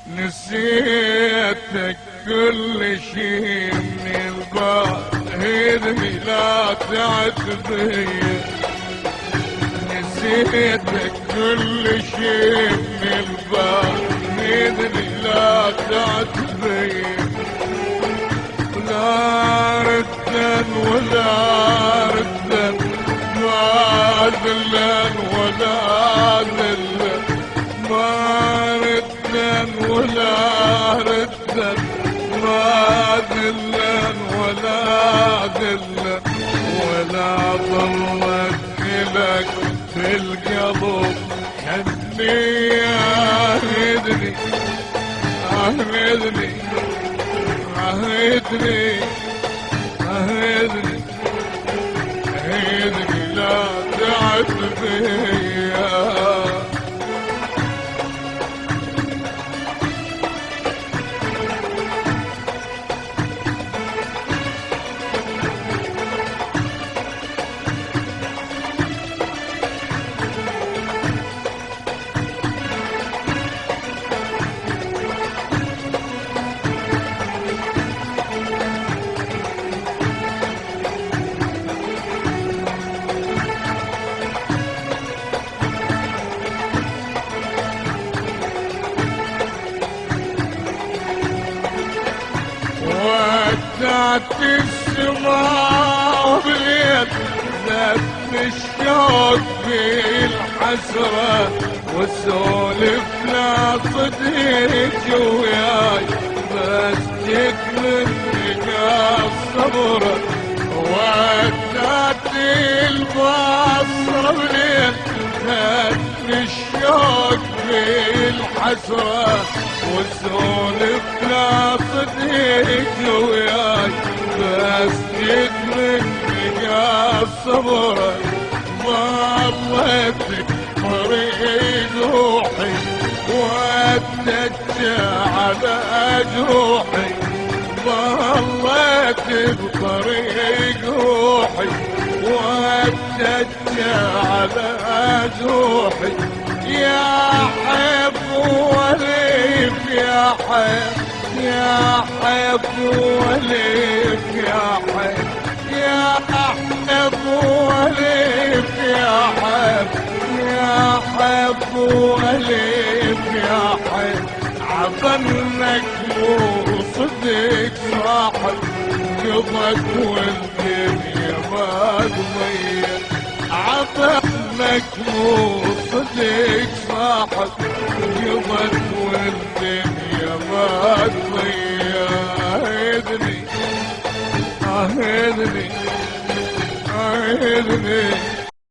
نسيتك كل شي من الباهي لا تعتبي، نسيتك كل شي من الباهي لا تعتبي، لا ردا ولا ردا ما ذلا ولا ذلا، ما ردا ولا ردا ما ذلا ولا ذلا، ولا ضلت لك في القلب حني عهدني عهدني عهدني عهدني عهدني لا تعتبي. ودعت السماء باليد ذب الشوق بالحسرة، وسولف لا صديق وياي بس جيت منك الصبر، ودعت البصرة باليد ذب الشوق بالحسرة، وسولف لا صديق وياي بس جيت منك الصبر، ظليتك طريق روحي واتجه على جروحي، ظليتك طريق روحي واتجه على جروحي، يا حب وليف يا حب يا حب وليف يا حب يا حب وليف يا حب يا حب وليف يا حب، عظنك مو صدق صاحب قضك والدنيا ما تضيع، عظنك مو صدق صاحب قضك والدنيا ما تضيع. عهدني عهدني عهدني